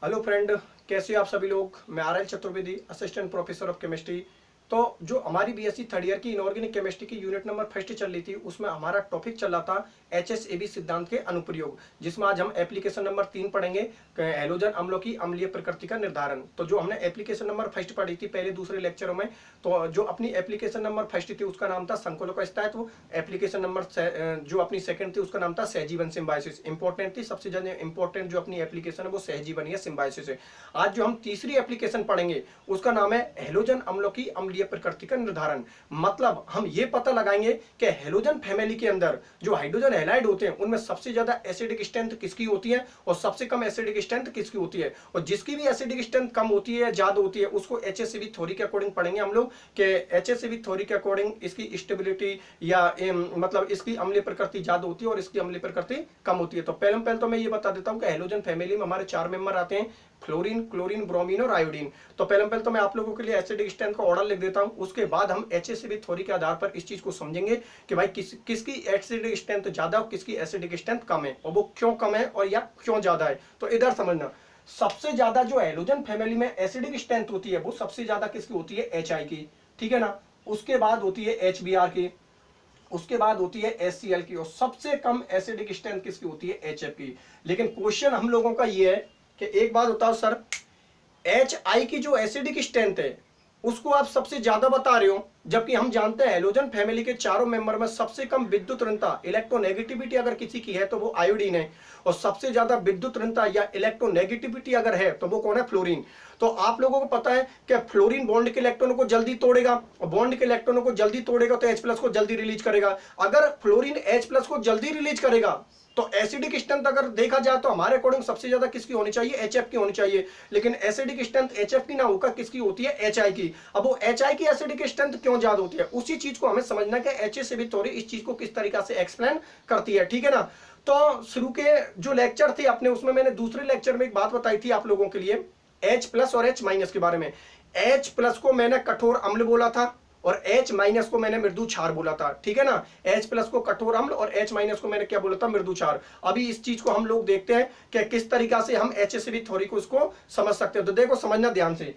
Hello friend, कैसे हो आप सभी लोग। मैं R L Chaturvedi, assistant professor of chemistry. तो जो हमारी बीएससी थर्ड ईयर की इनऑर्गेनिक केमिस्ट्री की यूनिट नंबर फर्स्ट चल रही थी, उसमें हमारा टॉपिक चल रहा था एचएसएबी सिद्धांत के अनुप्रयोग, जिसमें आज हम एप्लीकेशन नंबर 3 पढ़ेंगे, हैलोजन अम्लों की अम्लीय प्रकृति का निर्धारण। तो जो हमने एप्लीकेशन नंबर फर्स्ट पढ़ी थी पहले दूसरे लेक्चरों में, तो जो अपनी एप्लीकेशन नंबर फर्स्ट थी उसका नाम था संकुलों का स्थायित्व। एप्लीकेशन नंबर जो अपनी सेकंड थी उसका नाम था सहजीवन सिम्बायोसिस। इंपॉर्टेंट थी, सबसे ज्यादा इंपॉर्टेंट जो अपनी एप्लीकेशन है वो सहजीवन या सिम्बायोसिस है। आज जो हम तीसरी एप्लीकेशन पढ़ेंगे उसका नाम है हैलोजन अम्लों की अम्लीय प्रकृति का निर्धारण। मतलब हम ये पता लगाएंगे कि हैलोजन फैमिली के अंदर जो हाइड्रोजन हैलाइड होते हैं उनमें सबसे ज्यादा एसिडिक स्ट्रेंथ किसकी होती है और सबसे कम एसिडिक स्ट्रेंथ किसकी होती है, और जिसकी भी एसिडिक स्ट्रेंथ कम होती है या ज्यादा होती है उसको एचएसएबी थ्योरी के अकॉर्डिंग पढ़ेंगे हम लोग कि एचएसएबी थ्योरी के अकॉर्डिंग इसकी स्टेबिलिटी या मतलब इसकी अम्लीय प्रकृति ज्यादा होती है और इसकी अम्लीय प्रकृति कम होती है। तो पहले तो मैं ये बता देता हूं कि हैलोजन फैमिली में हमारे 4 मेंबर आते हैं, फ्लोरीन, क्लोरीन, ब्रोमीन और आयोडीन। तो पहले तो मैं आप लोगों के लिए एसिडिक स्ट्रेंथ का ऑर्डर लिख देता हूं, उसके बाद हम एचएसएबी थ्योरी के आधार पर इस चीज को समझेंगे कि भाई किसकी एसिडिक स्ट्रेंथ ज्यादा और किसकी एसिडिक स्ट्रेंथ कम है, और वो क्यों कम है और या क्यों ज्यादा है। तो इधर समझना, सबसे ज्यादा जो हैलोजन फैमिली में एसिडिक स्ट्रेंथ होती है वो सबसे ज्यादा किसकी होती है, एचआई की, ठीक है ना। उसके बाद होती है एचबीआर की, उसके बाद होती है एचसीएल की, और सबसे कम एसिडिक स्ट्रेंथ किसकी होती है, एचएफ की। लेकिन क्वेश्चन हम लोगों का ये है कि एक बात बताओ सर, एच आई की जो एसिडिक स्ट्रेंथ है उसको आप सबसे ज्यादा बता रहे हो, जबकि हम जानते हैं हैलोजन फैमिली के चारों मेंबर में सबसे कम विद्युत ऋणता, इलेक्ट्रोनेगेटिविटी अगर किसी की है तो वो आयोडीन है, और सबसे ज्यादा विद्युत ऋणता या इलेक्ट्रोनेगेटिविटी अगर है तो वो कौन है, फ्लोरीन। तो आप लोगों को पता है कि फ्लोरीन बॉन्ड के इलेक्ट्रॉनों को जल्दी तोड़ेगा, और बॉन्ड के इलेक्ट्रॉनों को जल्दी तोड़ेगा तो H+ को जल्दी रिलीज करेगा। अगर फ्लोरीन H+ को जल्दी रिलीज करेगा तो एसिडिक स्ट्रेंथ अगर देखा जाए तो हमारे अकॉर्डिंग सबसे ज्यादा किसकी होनी चाहिए, एचएफ की होनी चाहिए। लेकिन एसिडिक स्ट्रेंथ एचएफ की ना होकर किसकी होती है, एचआई की। अब वो एचआई की एसिडिक स्ट्रेंथ क्यों ज्यादा होती है, उसी चीज को हमें समझना कि एचएसएबी थ्योरी इस चीज को किस तरीके से एक्सप्लेन करती है, ठीक है ना। तो शुरू के जो लेक्चर थे अपने, उसमें मैंने दूसरे लेक्चर में एक बात बताई थी आप लोगों के लिए H+ और H- के बारे में। H+ को मैंने कठोर अम्ल बोला था और H- को मैंने मृदु क्षार बोला था, ठीक है ना। H+ को कठोर अम्ल और H- को मैंने क्या बोला था, मृदु क्षार। अभी इस चीज को हम लोग देखते हैं कि किस तरीका से हम एचएसएबी थ्योरी को इसको समझ सकते हैं। तो देखो समझना ध्यान से,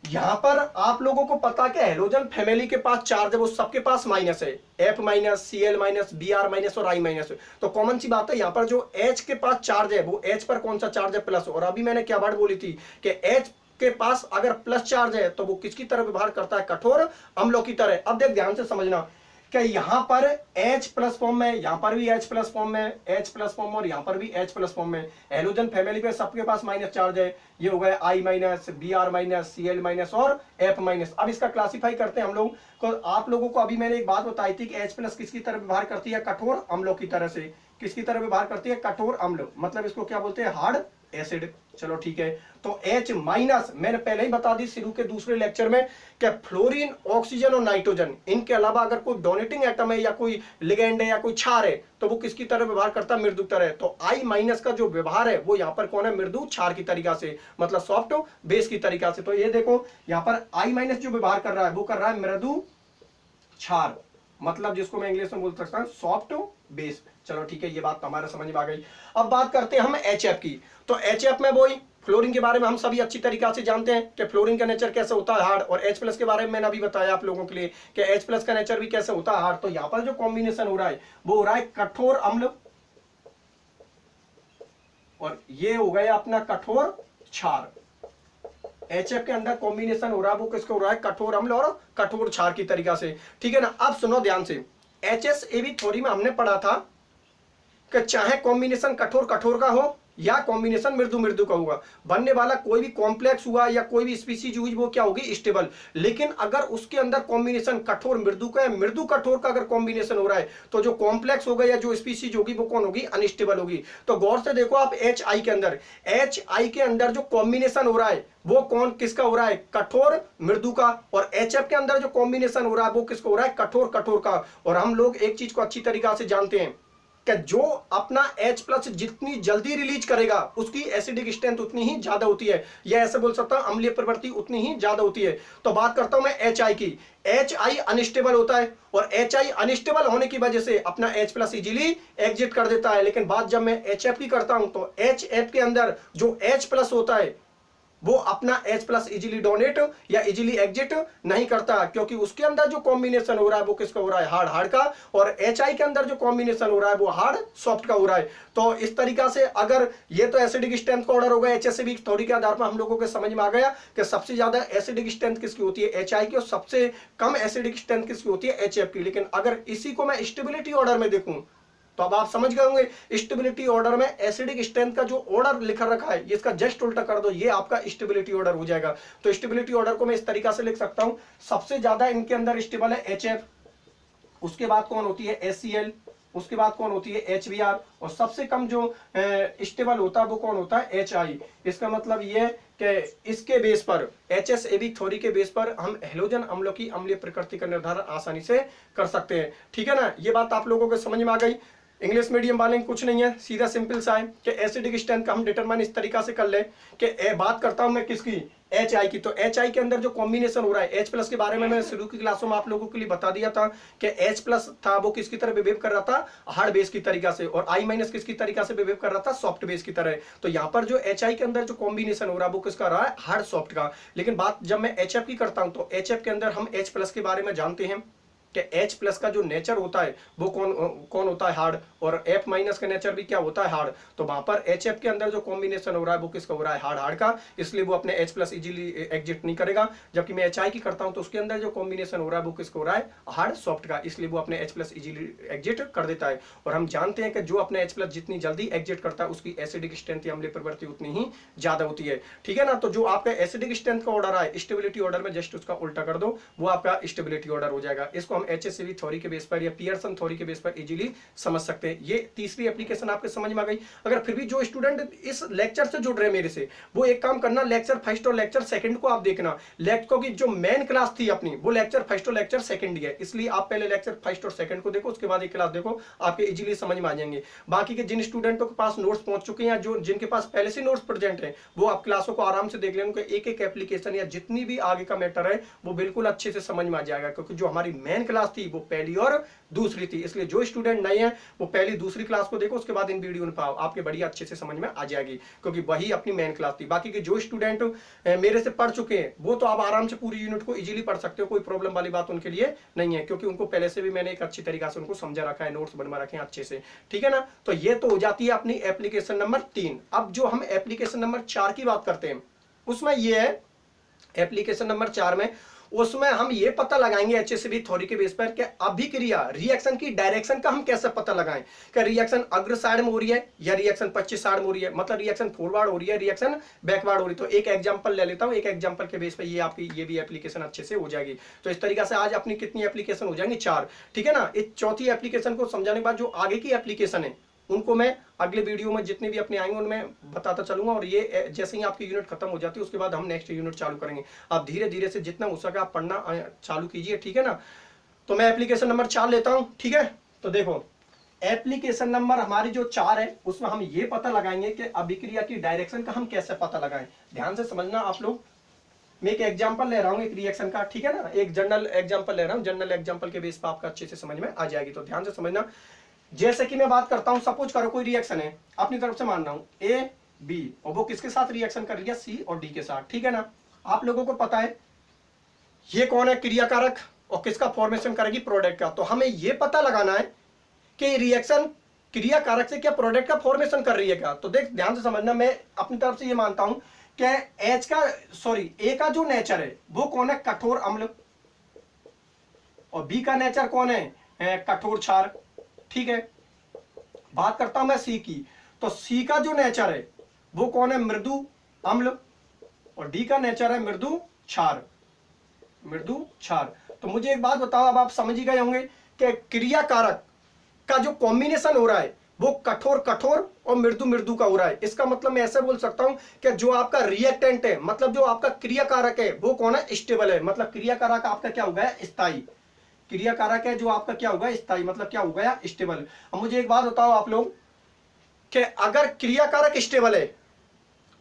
यहां पर आप लोगों को पता कि हैलोजन फैमिली के पास चार्ज है वो सबके पास माइनस है, F-, Cl-, Br- और I-। तो कॉमन सी बात है, यहां पर जो H के पास चार्ज है वो H पर कौन सा चार्ज है, प्लस। और अभी मैंने क्या बात बोली थी कि H के पास अगर प्लस चार्ज है तो वो किसकी तरह व्यवहार करता है, कठोर अम्लों की तरह। अब देख ध्यान से समझना कि यहां पर H+ फॉर्म में, यहां पर भी H+ फॉर्म में, H+ फॉर्म और यहां पर भी H+ फॉर्म में। हैलोजन फैमिली पे सबके पास माइनस चार्ज है, ये हो गया I-, Br-, Cl- और F-। अब इसका क्लासिफाई करते हैं हम लोग को। आप लोगों को अभी मैंने एक बात बताई थी कि H+ किसकी तरह व्यवहार करती है, कठोर अम्लों की तरह से। किसकी तरह व्यवहार करती है, कठोर अम्ल, मतलब इसको क्या बोलते हैं, हार्ड एसिड। चलो ठीक है। तो H- मैंने पहले ही बता दी शुरू के दूसरे लेक्चर में कि फ्लोरीन, ऑक्सीजन और नाइट्रोजन, इनके अलावा अगर कोई डोनेटिंग एटम है या कोई लिगेंड है या कोई क्षार है तो वो किसकी तरह व्यवहार करता है, मृदु तरह। तो I- का जो व्यवहार है वो यहाँ पर कौन है, मृदु क्षार की तरीका से, मतलब सॉफ्ट बेस की तरीका से। तो ये देखो यहाँ पर I- जो व्यवहार कर रहा है वो कर रहा है मृदु क्षार, मतलब जिसको मैं इंग्लिश में बोल सकता हूं सॉफ्ट बेस। चलो ठीक है, ये बात तो हमारे समझ में आ गई। अब बात करते हैं हम एचएफ की। तो एचएफ में वही फ्लोरीन के बारे में हम सभी अच्छी तरीका से जानते हैं कि फ्लोरीन का नेचर कैसे होता है, हार्ड। और H+ के बारे में मैंने अभी बताया आप लोगों के लिए कि H+ का नेचर भी कैसे होता है, हार्ड। तो यहां पर जो कॉम्बिनेशन हो रहा है वो हो रहा है कठोर अम्ल, और ये हो गया अपना कठोर क्षार। एचएफ के अंदर कॉम्बिनेशन हो रहा है वो किसका हो रहा है, कठोर अम्ल और कठोर क्षार की तरीका से, ठीक है ना। अब सुनो ध्यान से, एचएसएबी थ्योरी में हमने पढ़ा था कि चाहे कॉम्बिनेशन कठोर कठोर का हो या कॉम्बिनेशन मृदु मृदु का होगा, बनने वाला कोई भी कॉम्प्लेक्स हुआ या कोई भी स्पीसीज हुई वो क्या होगी, स्टेबल। लेकिन अगर उसके अंदर कॉम्बिनेशन कठोर मृदु का है, मृदु कठोर का अगर कॉम्बिनेशन हो रहा है तो जो कॉम्प्लेक्स होगा या जो स्पीसीज होगी वो कौन होगी, अनस्टेबल होगी। तो गौर से देखो आप, HI के अंदर, HI के अंदर जो कॉम्बिनेशन हो रहा है वो कौन किसका हो रहा है, कठोर मृदु का। और HF के अंदर जो कॉम्बिनेशन हो रहा है वो किसका हो रहा है, कठोर कठोर का। और हम लोग एक चीज को अच्छी तरीका से जानते हैं कि जो अपना H+ जितनी जल्दी रिलीज करेगा उसकी एसिडिक स्ट्रेंथ उतनी ही ज्यादा होती है, या ऐसे बोल सकता हूं अम्लीय प्रवृत्ति उतनी ही ज्यादा होती है। तो बात करता हूं मैं HI की। HI अनस्टेबल होता है और HI अनस्टेबल होने की वजह से अपना H+ इजीली एग्जिट कर देता है। लेकिन बात जब मैं HF की करता हूं तो HF के अंदर जो H+ होता है वो अपना H+ इजीली डोनेट या इजीली एग्जिट नहीं करता, क्योंकि उसके अंदर जो कॉम्बिनेशन हो रहा है वो किसका हो रहा है, हार्ड हार्ड का, और HI के अंदर जो कॉम्बिनेशन हो रहा है वो हार्ड सॉफ्ट का हो रहा है। तो इस तरीका से अगर ये तो एसिडिक स्ट्रेंथ का ऑर्डर होगा HSAB थ्योरी के आधार पर हम लोगों के समझ में आ गया कि सबसे ज्यादा एसिडिक स्ट्रेंथ किसकी होती है, HI की, और सबसे कम एसिडिक स्ट्रेंथ किसकी होती है, HF की। लेकिन अगर इसी को मैं स्टेबिलिटी ऑर्डर में देखूं तो अब आप समझ गए होंगे स्टेबिलिटी ऑर्डर में एसिडिक स्ट्रेंथ का जो ऑर्डर लिखा रखा है इसका जस्ट उल्टा कर दो, ये आपका स्टेबिलिटी ऑर्डर हो जाएगा। तो स्टेबिलिटी ऑर्डर को मैं इस तरीका से लिख सकता हूं, सबसे ज्यादा इनके अंदर स्टेबल है HF, उसके बाद कौन होती है HCl, उसके बाद कौन होती है HBr, और सबसे कम जो स्टेबल होता है वो कौन होता है HI। इसका मतलब ये कि इसके बेस पर HSAB थ्योरी के बेस पर हम हैलोजन अम्लों की अम्लीय प्रकृति का निर्धारण आसानी से कर सकते हैं। ठीक है ना, ये बात आप लोगों को समझ में आ गई। इंग्लिश मीडियम वाले कुछ नहीं है, सीधा सिंपल सा है कि एसिडिक स्ट्रेंथ का हम डिटरमाइन इस तरीका से कर ले कि बात करता हूं मैं किसकी, HI की। तो HI के अंदर जो कॉम्बिनेशन हो रहा है, H+ के बारे में मैंने शुरू की क्लासों में आप लोगों के लिए बता दिया था कि H+ था वो किसकी तरह बिहेव कर रहा था, हार्ड बेस की तरीका से, और I- किसकी तरीका से बिहेव कर रहा था, सॉफ्ट बेस की तरह। तो यहाँ पर जो HI के अंदर जो कॉम्बिनेशन हो रहा है वो किसका रहा है, हार्ड सॉफ्ट का। लेकिन बात जब मैं HF की करता हूं तो HF के अंदर हम H+ के बारे में जानते हैं कि H+ का जो नेचर होता है वो कौन होता है, हार्ड, और F- का नेचर भी क्या होता है, हार्ड। तो वहां पर HF के अंदर जो कॉम्बिनेशन हो रहा है वो किसका हो रहा है, हार्ड हार्ड का, इसलिए वो अपने H+ इजीली एग्जिट नहीं करेगा। जबकि मैं HI की करता हूं तो उसके अंदर जो कॉम्बिनेशन हो रहा है वो किसका हो रहा है, हार्ड सॉफ्ट का, इसलिए वो अपने H+ इजीली एग्जिट कर देता है। और हम जानते हैं कि जो अपने H+ जितनी जल्दी एग्जिट करता है उसकी एसिडिक स्ट्रेंथ या अम्लीय प्रवृत्ति उतनी ही ज्यादा होती है। ठीक है ना, तो जो आपका एसिडिक स्ट्रेंथ का ऑर्डर है स्टेबिलिटी ऑर्डर में जस्ट उसका उल्टा कर दो, वो आपका स्टेबिलिटी ऑर्डर हो जाएगा। इसको हम HSAB थ्योरी के बेस पर या पियर्सन थ्योरी के बेस पर इजीली समझ सकते हैं। ये तीसरी एप्लीकेशन आपके समझ में आ गई। अगर फिर भी जो स्टूडेंट इस लेक्चर से जुड़ रहे हैं मेरे से, वो एक काम करना, लेक्चर फर्स्ट और लेक्चर सेकंड को आप देखना। लेक्चर की जो मेन क्लास थी अपनी वो लेक्चर फर्स्ट और लेक्चर सेकंड ही है, इसलिए आप पहले लेक्चर फर्स्ट और सेकंड को देखो, उसके बाद एक क्लास देखो, आपके इजीली समझ में आ जाएंगे। बाकी के जिन स्टूडेंटों के पास नोट्स पहुंच चुके हैं, जो जिनके पास पहले से नोट्स प्रेजेंट है, वो आप क्लासों को आराम से देख लेंगे। एक एक एप्लीकेशन या जितनी भी आगे का मैटर है वो बिल्कुल अच्छे से समझ में आ जाएगा, क्योंकि जो हमारी मेन क्लास थी वो पहली और दूसरी थी। इसलिए जो स्टूडेंट नए हैं वो पहली दूसरी क्लास को देखो, उसके बाद इन वीडियो में पाओ, आपके बढ़िया अच्छे से समझ में आ जाएगी, क्योंकि वही अपनी मेन क्लास थी। बाकी के जो स्टूडेंट मेरे से पढ़ चुके हैं वो तो आप आराम से पूरी यूनिट को इजीली पढ़ सकते हो, कोई प्रॉब्लम वाली बात उनके लिए नहीं है, क्योंकि उनको पहले से भी मैंने एक अच्छी तरीका से उनको समझा रखा है, नोट्स बनवा रखे हैं अच्छे से। ठीक है ना, तो ये तो हो जाती है अपनी एप्लीकेशन नंबर 3। अब जो हम एप्लीकेशन नंबर 4 की बात करते हैं उसमें ये है, एप्लीकेशन नंबर 4 में उसमें हम ये पता लगाएंगे HSAB थ्योरी के बेस पर कि अभिक्रिया रिएक्शन की डायरेक्शन का हम कैसे पता लगाएं कि रिएक्शन अग्र साइड में हो रही है या रिएक्शन पश्चिम साइड में हो रही है, मतलब रिएक्शन फॉरवर्ड हो रही है, रिएक्शन बैकवर्ड हो रही है। तो एक एग्जांपल ले लेता हूं, एक एग्जांपल के बेस पर ये आपकी ये भी एप्लीकेशन अच्छे से हो जाएगी। तो इस तरीके से आज अपनी कितनी एप्लीकेशन हो जाएंगी, 4। ठीक है ना, इस चौथी एप्लीकेशन को समझाने के बाद जो आगे की एप्लीकेशन है उनको मैं अगले वीडियो में जितने भी अपने आएंगे उनमें बताता चलूंगा। और ये जैसे ही आपकी यूनिट खत्म हो जाती है उसके बाद हम नेक्स्ट यूनिट चालू करेंगे। आप धीरे धीरे से जितना हो सके आप पढ़ना चालू कीजिए। ठीक है ना, तो मैं एप्लीकेशन नंबर 4 लेता हूं। ठीक है, तो देखो एप्लीकेशन नंबर हमारी जो 4 है उसमें हम ये पता लगाएंगे कि अभिक्रिया की डायरेक्शन का हम कैसे पता लगाएं। ध्यान से समझना आप लोग, मैं एक एग्जांपल ले रहा हूं एक रिएक्शन का। ठीक है ना, एक जनरल एग्जांपल ले रहा हूं, जनरल एग्जांपल के बेस पर आपका अच्छे से समझ में आ जाएगी। तो ध्यान से समझना, जैसे कि मैं बात करता हूं, सपोज करो कोई रिएक्शन है, अपनी तरफ से मान रहा हूं A B, और वो किसके साथ रिएक्शन कर रही है, C और D के साथ। ठीक है ना, आप लोगों को पता है ये कौन है, क्रियाकारक, और किसका फॉर्मेशन करेगी, प्रोडक्ट का। तो हमें ये पता लगाना है कि रिएक्शन क्रियाकारक से क्या प्रोडक्ट का फॉर्मेशन कर रही है क्या। तो देख ध्यान से समझना, मैं अपनी तरफ से ये मानता हूं कि A का जो नेचर है वो कौन है, कठोर अम्ल, और B का नेचर कौन है, कठोर क्षार। ठीक है, बात करता हूं मैं C की, तो C का जो नेचर है वो कौन है, मृदु अम्ल, और D का नेचर है मृदु क्षार, मृदु क्षार। तो मुझे एक बात बताओ, अब आप समझ ही गए होंगे कि क्रियाकारक का जो कॉम्बिनेशन हो रहा है वो कठोर कठोर और मृदु मृदु का हो रहा है। इसका मतलब मैं ऐसे बोल सकता हूं कि जो आपका रिएक्टेंट है, मतलब जो आपका क्रियाकारक है वो कौन है, स्टेबल है, मतलब क्रियाकारक आपका क्या हो गया, स्थायी। क्रिया कारक है जो आपका क्या होगा, स्थायी, मतलब क्या हो गया, स्टेबल। अब मुझे एक बात बताओ आप लोग कि अगर क्रिया कारक स्टेबल है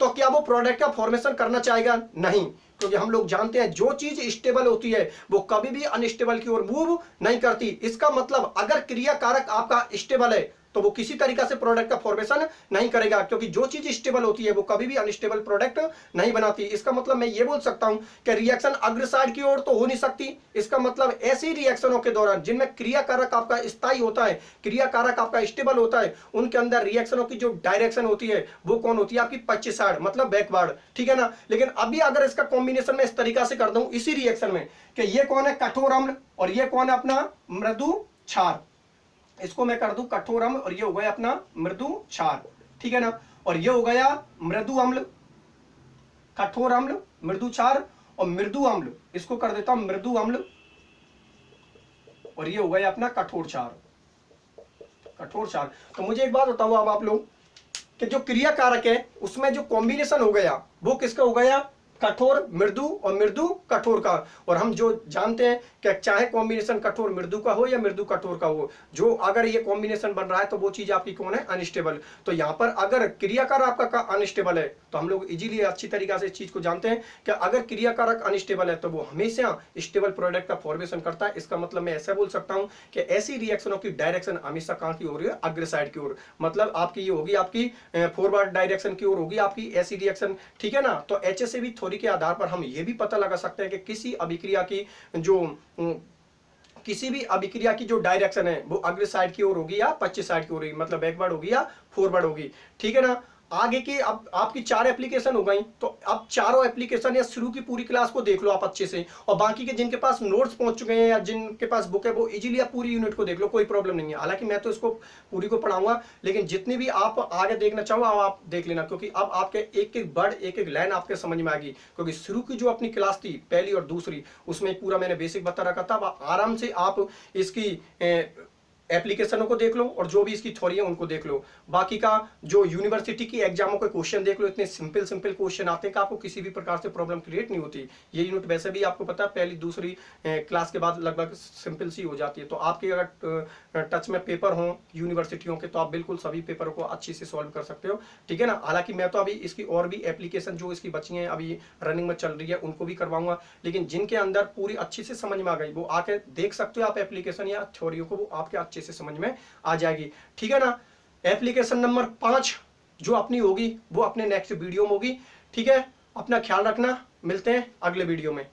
तो क्या वो प्रोडक्ट का फॉर्मेशन करना चाहेगा? नहीं, क्योंकि हम लोग जानते हैं जो चीज स्टेबल होती है वो कभी भी अनस्टेबल की ओर मूव नहीं करती। इसका मतलब अगर क्रिया कारक आपका स्टेबल है तो वो किसी तरीका से प्रोडक्ट का फॉर्मेशन नहीं करेगा, क्योंकि जो चीज स्टेबल होती है वो कभी भी अनस्टेबल प्रोडक्ट नहीं बनाती। इसका मतलब मैं ये बोल सकता हूं कि रिएक्शन अग्रसाइड की ओर तो हो नहीं सकती। इसका मतलब ऐसी रिएक्शनों के दौरान जिनमें क्रिया कारक आपका स्थायी होता है, क्रिया कारक आपका स्टेबल होता है, उनके अंदर रिएक्शनों की जो डायरेक्शन होती है वो कौन होती है, आपकी पश्चिम मतलब बैकवर्ड, ठीक है ना। लेकिन अभी अगर इसका कॉम्बिनेशन में इस तरीका से कर दूं इसी रिएक्शन में कि ये कौन है, कठोर अम्ल, और ये कौन है अपना मृदु क्षार, इसको मैं कर दूं कठोर अम्ल और ये हो गया अपना मृदु क्षार, ठीक है ना। और ये हो गया मृदु अम्ल, कठोर अम्ल, मृदु क्षार, और मृदु अम्ल इसको कर देता हूं मृदु अम्ल, और ये हो गया अपना कठोर क्षार, कठोर क्षार। तो मुझे एक बात बताओ अब आप लोग कि जो क्रिया कारक है उसमें जो कॉम्बिनेशन हो गया वो किसका हो गया, कठोर मृदु और मृदु कठोर का। और हम जो जानते हैं कि चाहे कॉम्बिनेशन कठोर मृदु का हो या मृदु कठोर का हो, जो अगर ये कॉम्बिनेशन बन रहा है तो वो चीज आपकी कौन है, अनस्टेबल। तो यहाँ पर अगर क्रियाकारक आपका अनस्टेबल है तो हम लोग इजीली अच्छी तरीके से इस चीज को जानते हैं कि अगर क्रियाकारक अनस्टेबल है तो वो हमेशा स्टेबल प्रोडक्ट का फॉर्मेशन करता है। इसका मतलब मैं ऐसा बोल सकता हूँ कि ऐसी रिएक्शनों की डायरेक्शन हमेशा कहाँ की हो रही है, अग्रसाइड की ओर, मतलब आपकी ये होगी आपकी फॉरवर्ड डायरेक्शन की ओर होगी आपकी ऐसी रिएक्शन, ठीक है ना। तो HSAB थ्योरी के आधार पर हम ये भी पता लगा सकते हैं कि किसी अभिक्रिया की जो किसी भी अभिक्रिया की जो डायरेक्शन है वो अग्र साइड की ओर होगी या पश्चिम साइड की ओर होगी, मतलब बैकवर्ड होगी या फॉरवर्ड होगी, ठीक है ना। आगे की अब आपकी 4 एप्लीकेशन हो गई, तो अब चारों एप्लीकेशन या शुरू की पूरी क्लास को देख लो आप अच्छे से, और बाकी के जिनके पास नोट्स पहुंच चुके हैं या जिनके पास बुक है वो इजीली आप पूरी यूनिट को देख लो, कोई प्रॉब्लम नहीं है। हालांकि मैं तो इसको पूरी को पढ़ाऊंगा, लेकिन जितनी भी आप आगे देखना चाहो आप देख लेना, क्योंकि अब आपके एक एक वर्ड एक एक लाइन आपके समझ में आएगी। क्योंकि शुरू की जो अपनी क्लास थी पहली और दूसरी उसमें पूरा मैंने बेसिक बता रखा था, अब आराम से आप इसकी एप्लीकेशनों को देख लो और जो भी इसकी थ्योरी है उनको देख लो। बाकी का जो यूनिवर्सिटी की एग्जामों के क्वेश्चन देख लो, इतने सिंपल सिंपल क्वेश्चन आते हैं कि आपको किसी भी प्रकार से प्रॉब्लम क्रिएट नहीं होती। ये यूनिट वैसे भी आपको पता है पहली दूसरी क्लास के बाद लगभग सिंपल सी हो जाती है। तो आपके अगर टच में पेपर हो यूनिवर्सिटियों के तो आप बिल्कुल सभी पेपरों को अच्छी से सॉल्व कर सकते हो, ठीक है ना। हालांकि मैं तो अभी इसकी और भी एप्लीकेशन जो इसकी बची हैं अभी रनिंग में चल रही है उनको भी करवाऊंगा, लेकिन जिनके अंदर पूरी अच्छी से समझ में आ गई वो आके देख सकते हो आप एप्लीकेशन या थ्योरियों को, वो आपके अच्छे से समझ में आ जाएगी, ठीक है ना। एप्लीकेशन नंबर 5 जो अपनी होगी वो अपने नेक्स्ट वीडियो में होगी, ठीक है। अपना ख्याल रखना, मिलते हैं अगले वीडियो में।